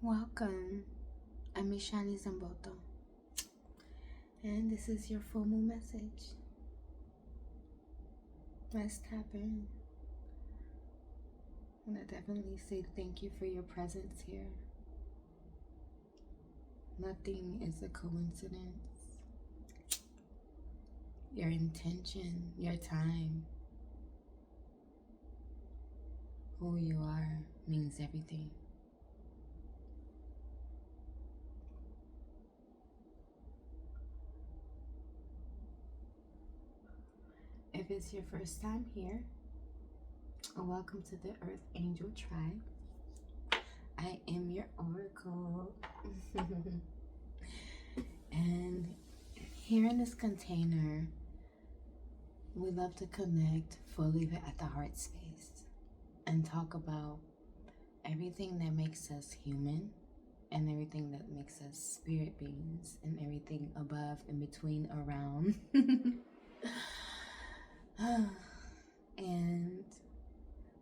Welcome. I'm Mishani Zamboto, and this is your full moon message. Let's tap in. I want to definitely say thank you for your presence here. Nothing is a coincidence. Your intention, your time, who you are means everything. If it's your first time here, welcome to the Earth Angel Tribe. I am your oracle. And here in this container, we love to connect fully at the heart space and talk about everything that makes us human and everything that makes us spirit beings and everything above, in between, around. And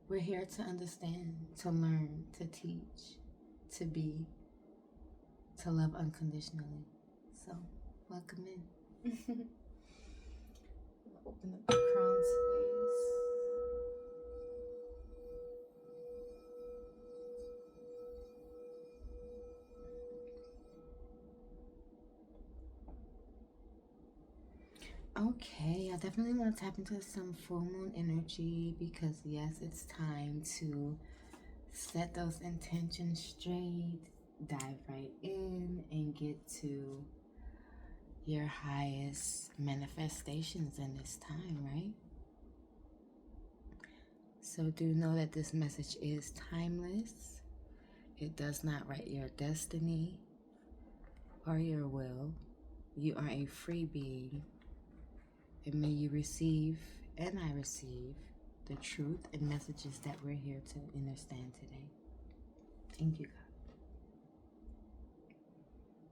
we're here to understand, to learn, to teach, to be, to love unconditionally. So, welcome in. Open up the crown space. Okay, I definitely want to tap into some full moon energy because, yes, it's time to set those intentions straight, dive right in, and get to your highest manifestations in this time, right? So do know that this message is timeless. It does not write your destiny or your will. You are a free being. And may you receive, and I receive, the truth and messages that we're here to understand today. Thank you,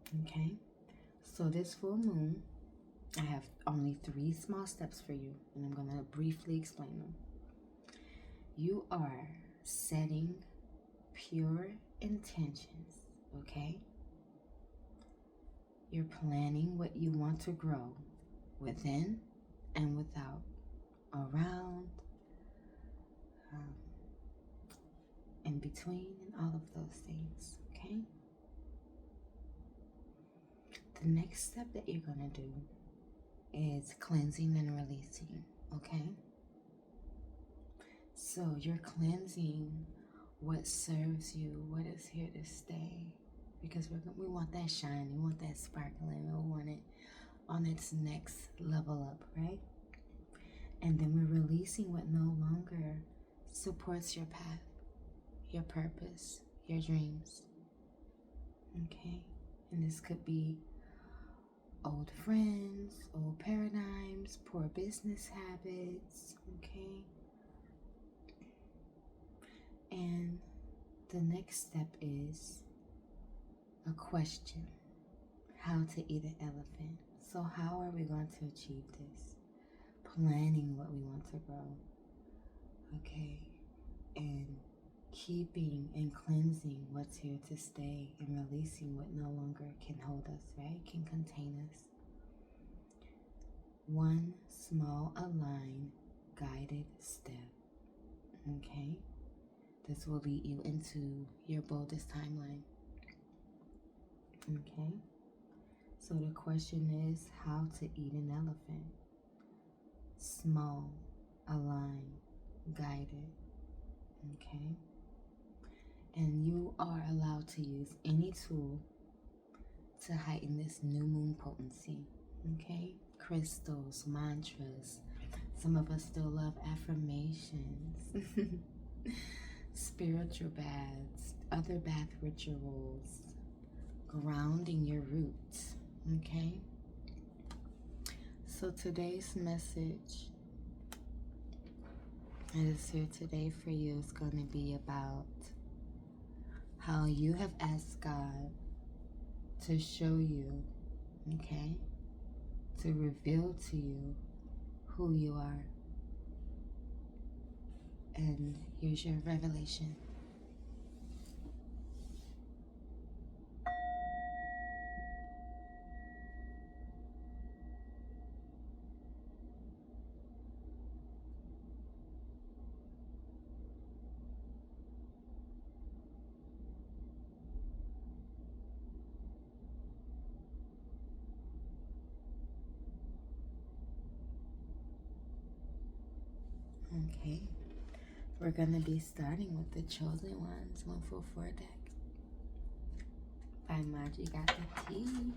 God. Okay, so this full moon, I have only 3 small steps for you, and I'm going to briefly explain them. You are setting pure intentions, okay? You're planning what you want to grow within and without, around, in between, and all of those things, okay? The next step that you're going to do is cleansing and releasing, okay? So you're cleansing what serves you, what is here to stay, because we want that shine, we want that sparkling, we want it on its next level up, right? And then we're releasing what no longer supports your path, your purpose, your dreams, okay? And this could be old friends, old paradigms, poor business habits, okay? And the next step is a question: how to eat an elephant. So how are we going to achieve this? Planning what we want to grow, okay? And keeping and cleansing what's here to stay and releasing what no longer can hold us, right? Can contain us. One small, aligned, guided step, okay? This will lead you into your boldest timeline. Okay? So the question is how to eat an elephant. Small, aligned, guided. Okay? And you are allowed to use any tool to heighten this new moon potency. Okay? Crystals, mantras. Some of us still love affirmations. Spiritual baths, other bath rituals, grounding your roots, okay? So today's message that is here today for you is going to be about how you have asked God to show you, okay? To reveal to you who you are. And here's your revelation. Okay. We're going to be starting with the Chosen Ones 144 deck by Maji Got the Tea.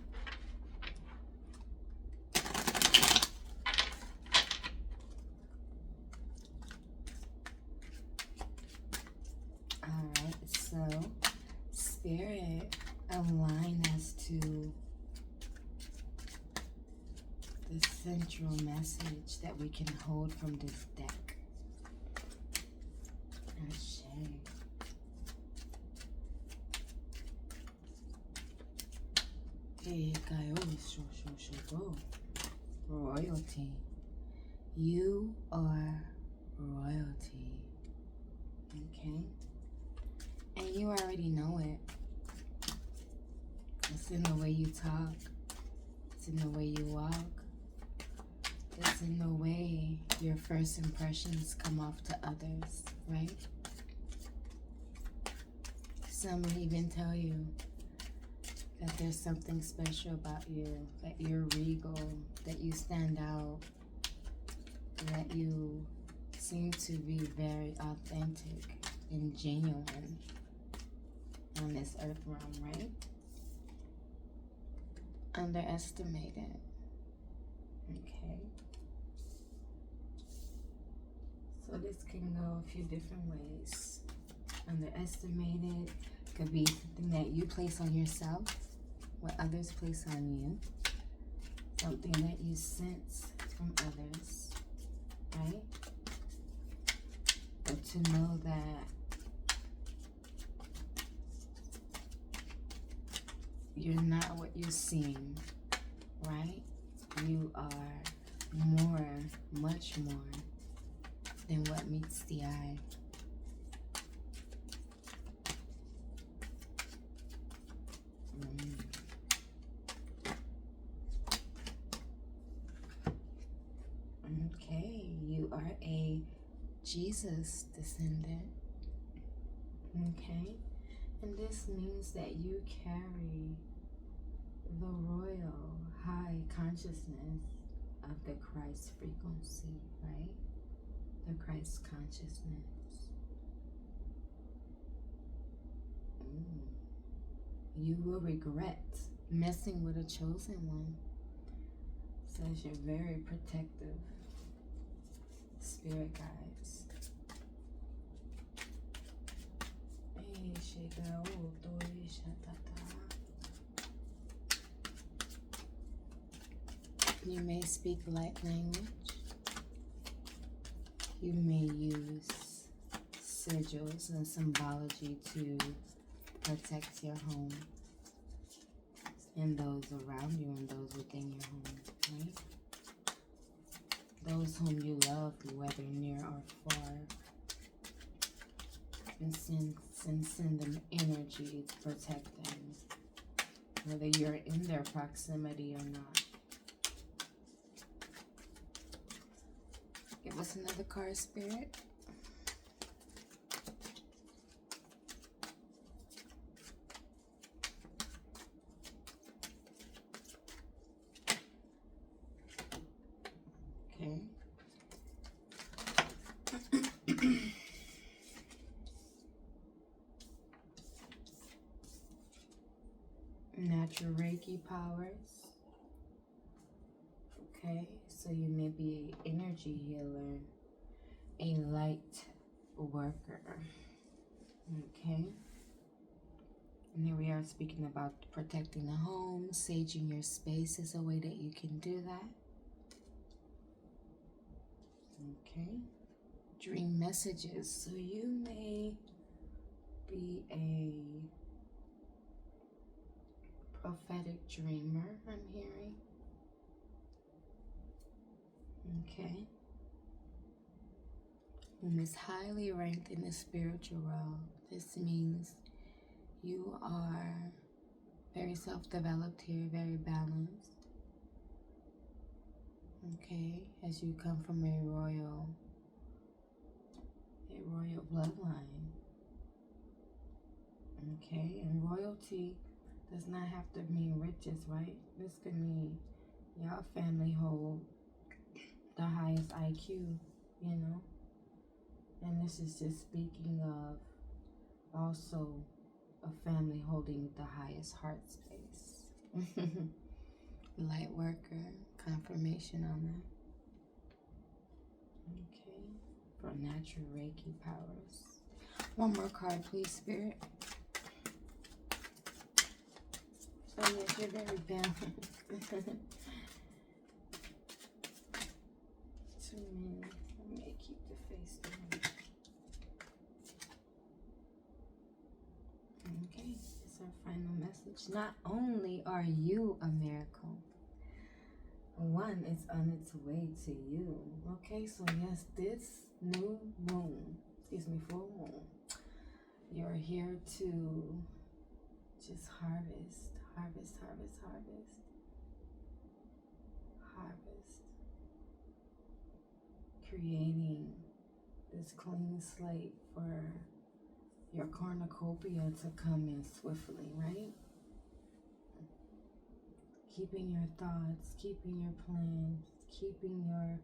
Alright, so Spirit, align us to the central message that we can hold from this deck. Ashe. Royalty. You are royalty. Okay? And you already know it. It's in the way you talk. It's in the way you walk. It's in the way your first impressions come off to others, right? Some may even tell you that there's something special about you, that you're regal, that you stand out, that you seem to be very authentic and genuine on this earth realm, right? Underestimated. Okay. So this can go a few different ways. Underestimated could be something that you place on yourself, what others place on you, something that you sense from others, right? But to know that you're not what you seem, right? You are more, much more than what meets the eye. Okay, you are a Jesus descendant. Okay, and this means that you carry the royal high consciousness of the Christ frequency, right? The Christ consciousness. You will regret messing with a chosen one. Says you're very protective. Spirit guides. You may speak light language. You may use sigils and symbology to protect your home and those around you and those within your home, right? Those whom you love, whether near or far, and send them energy to protect them, whether you're in their proximity or not. Give us another card, Spirit. Okay. Natural Reiki powers. Okay, so you may be an energy healer, a light worker. Okay. And here we are speaking about protecting the home, saging your space is a way that you can do that. Okay. Dream messages. So you may be a prophetic dreamer, I'm hearing. Okay. And it's highly ranked in the spiritual realm. This means you are very self-developed here, very balanced. Okay, as you come from a royal bloodline. Okay, and royalty does not have to mean riches, right? This could mean your family hold the highest IQ, you know, And this is just speaking of also a family holding the highest heart space. Light worker, confirmation on that. Okay, for natural Reiki powers. One more card, please, Spirit. Oh yes, you're very balanced. 2 minutes. I may keep the face down. Okay, it's our final message. Not only are you a miracle, one is on its way to you. Okay, so yes, this new moon, full moon, you're here to just harvest, harvest, harvest, harvest, harvest. Creating this clean slate for your cornucopia to come in swiftly, right? Keeping your thoughts, keeping your plans, keeping your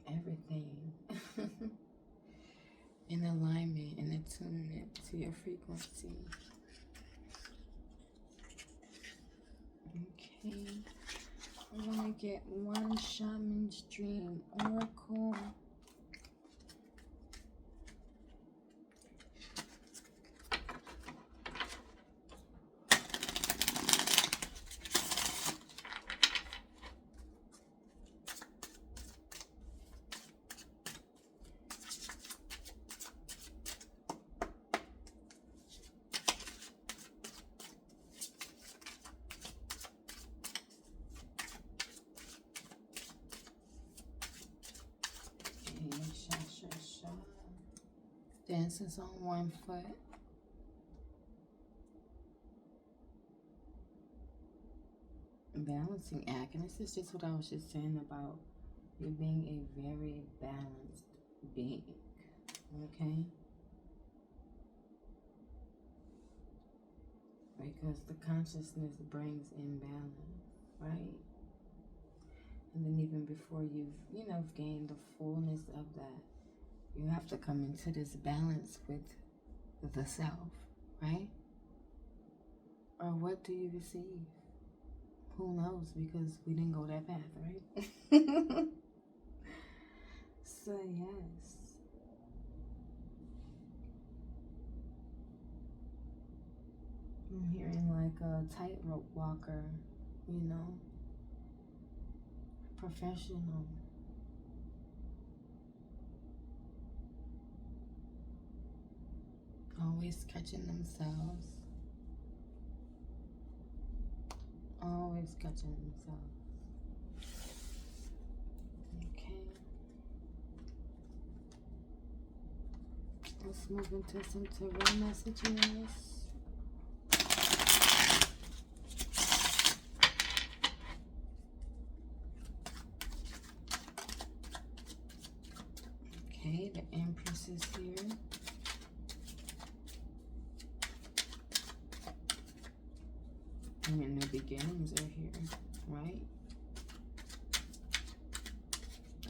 everything in alignment and attunement to your frequency. Okay, we're gonna get one shaman's dream oracle. Dances on one foot. Balancing act. And this is just what I was just saying about you being a very balanced being. Okay? Because the consciousness brings imbalance, right? And then even before you've gained the fullness of that, you have to come into this balance with the self, right? Or what do you receive? Who knows? Because we didn't go that path, right? So yes. I'm hearing like a tightrope walker, professional. Always catching themselves. Always catching themselves. Okay. Let's move into some tarot messages. Okay, the Empress is here. And the beginnings are here, right?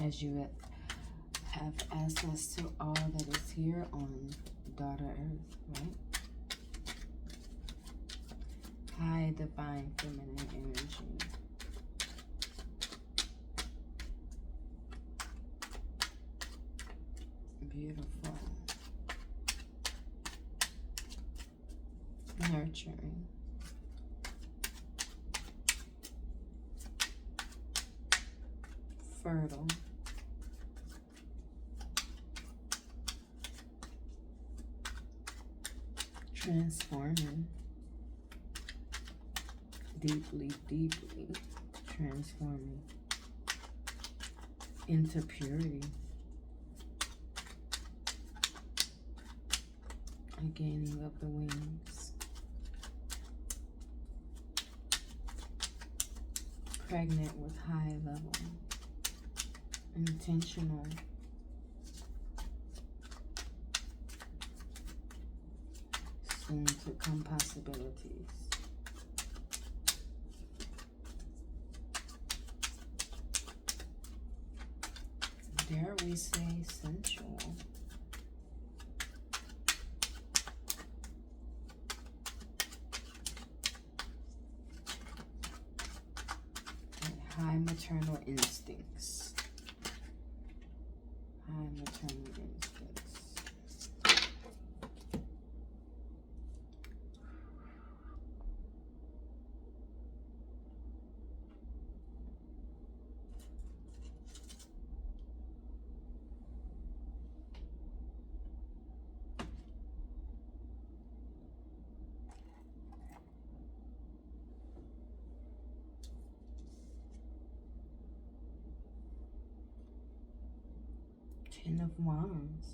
As you have access to all that is here on Daughter Earth, right? High divine feminine energy. Beautiful. Nurturing. Fertile. Transforming. Deeply, deeply transforming into purity. A gaining of the wings. Pregnant with high level. Intentional. Soon to come possibilities. dare we say sensual. High maternal instincts. High maternal instincts. 10 of Wands.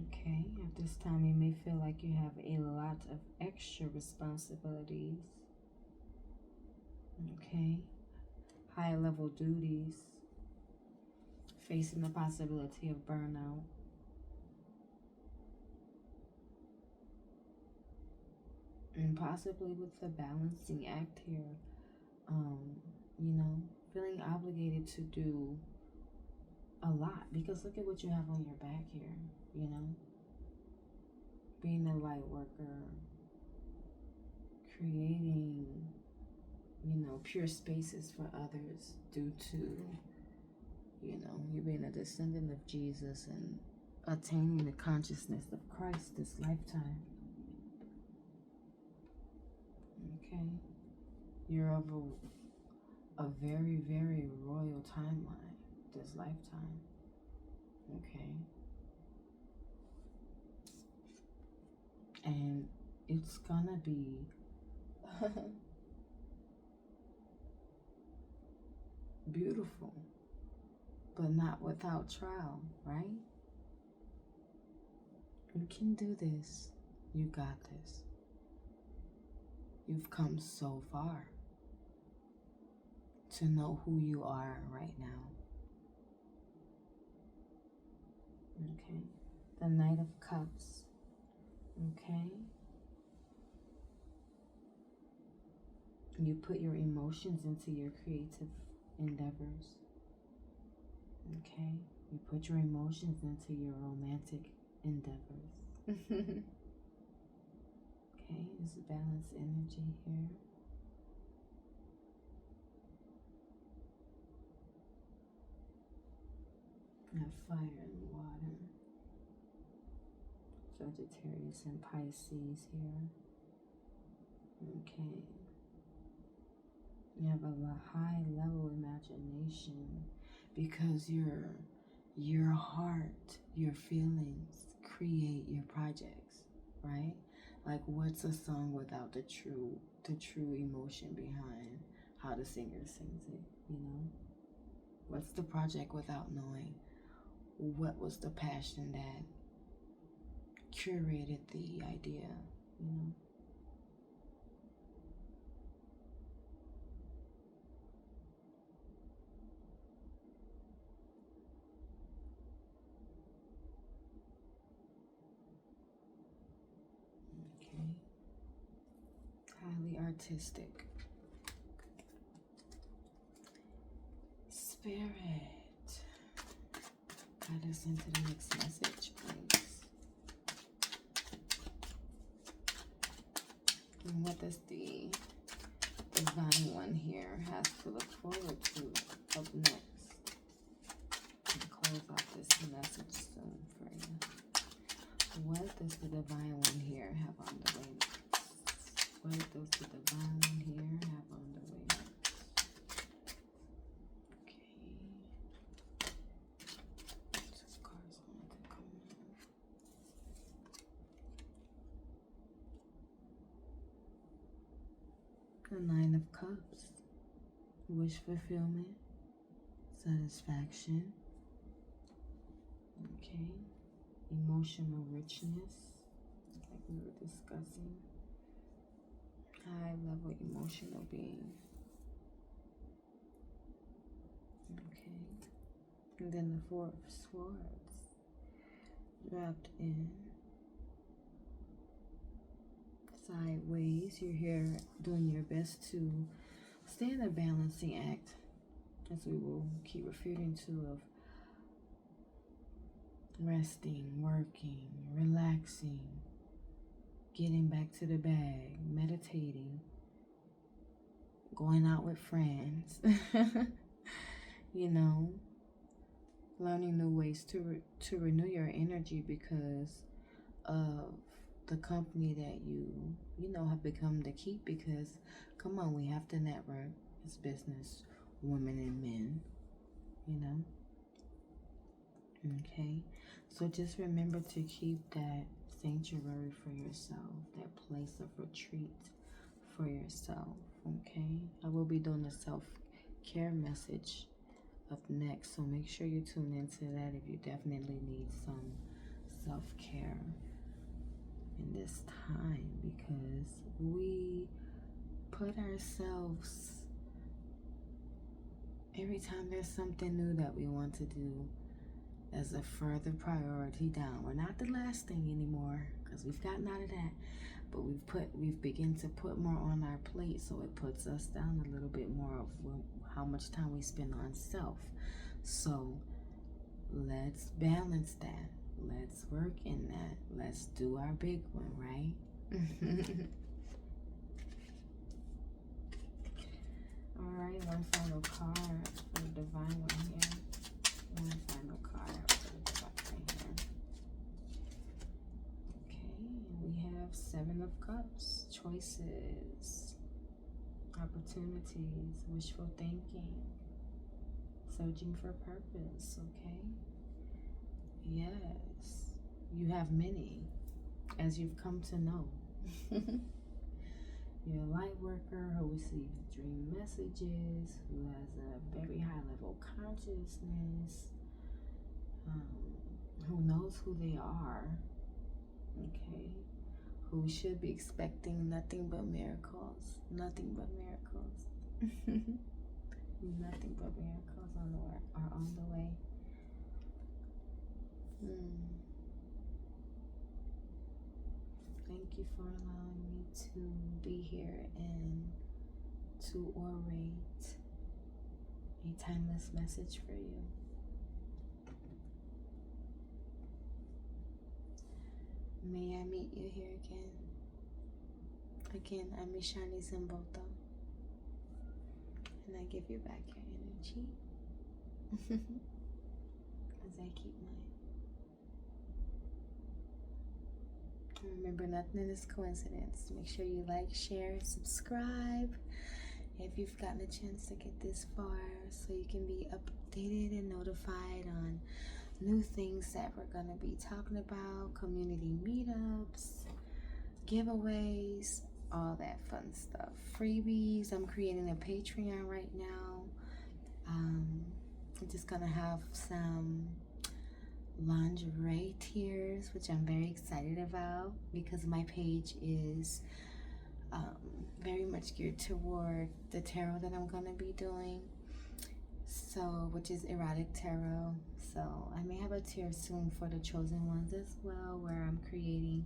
Okay, at this time you may feel like you have a lot of extra responsibilities. Okay, high level duties, facing the possibility of burnout. And possibly with the balancing act here, you know, feeling obligated to do a lot, because look at what you have on your back here, you know, being a light worker, creating, you know, pure spaces for others due to, you know, you being a descendant of Jesus and attaining the consciousness of Christ this lifetime. Okay, you're of a very, very royal timeline this lifetime. Okay, and it's gonna be beautiful, but not without trial, right? You can do this. You got this. You've come so far to know who you are right now. Okay, the Knight of Cups. Okay, you put your emotions into your creative endeavors. Okay, you put your emotions into your romantic endeavors. Okay, there's a balanced energy here. I have fire and water. Sagittarius and Pisces here. Okay. You have a high level imagination because your heart, your feelings create your projects, right? Like, what's a song without the true emotion behind how the singer sings it, you know? What's the project without knowing what was the passion that curated the idea, you know? Okay. Highly artistic. Spirit, guide us into the next message, please. And what does the Divine One here has to look forward to up next? And close out this message soon for you. What does the Divine One here have on the way next? What does the Divine One here have on the way next? The Nine of Cups, wish fulfillment, satisfaction, okay, emotional richness, like we were discussing, high level emotional being, okay, and then the Four of Swords, wrapped in sideways. You're here doing your best to stay in a balancing act as we will keep referring to, of resting, working, relaxing, getting back to the bag, meditating, going out with friends, you know, learning new ways to renew your energy because of the company that you know have become to keep. Because come on, we have to network as business women and men, you know. Okay, so just remember to keep that sanctuary for yourself, that place of retreat for yourself. Okay, I will be doing a self-care message up next, so make sure you tune into that if you definitely need some self-care in this time, because we put ourselves, every time there's something new that we want to do, as a further priority down. We're not the last thing anymore, because we've gotten out of that, but we've begun to put more on our plate, so it puts us down a little bit more of how much time we spend on self. So let's balance that. Let's work in that. Let's do our big one, right? All right, one final card for the divine one here. One final card for the divine here. Okay, and we have Seven of Cups. Choices, opportunities, wishful thinking, searching for purpose. Okay, yes, you have many, as you've come to know. You're a light worker who receives dream messages, who has a very high level consciousness, who knows who they are, okay, who should be expecting nothing but miracles, nothing but miracles, nothing but miracles are on the way. Thank you for allowing me to be here and to orate a timeless message for you. May I meet you here again? Again, I'm Ishani Zimboto, and I give you back your energy as I keep mine. Remember, nothing is coincidence. Make sure you like, share, subscribe if you've gotten a chance to get this far, so you can be updated and notified on new things that we're going to be talking about, community meetups, giveaways, all that fun stuff, freebies. I'm creating a Patreon right now. I'm just going to have some lingerie tiers, which I'm very excited about, because my page is very much geared toward the tarot that I'm going to be doing, so which is erotic tarot. So I may have a tier soon for the chosen ones as well, where I'm creating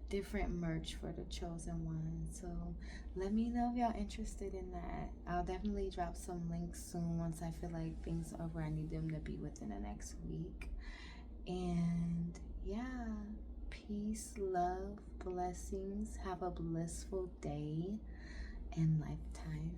different merch for the chosen ones. So let me know if y'all interested in that. I'll definitely drop some links soon once I feel like things are where I need them to be within the next week. And yeah, peace, love, blessings. Have a blissful day and lifetime.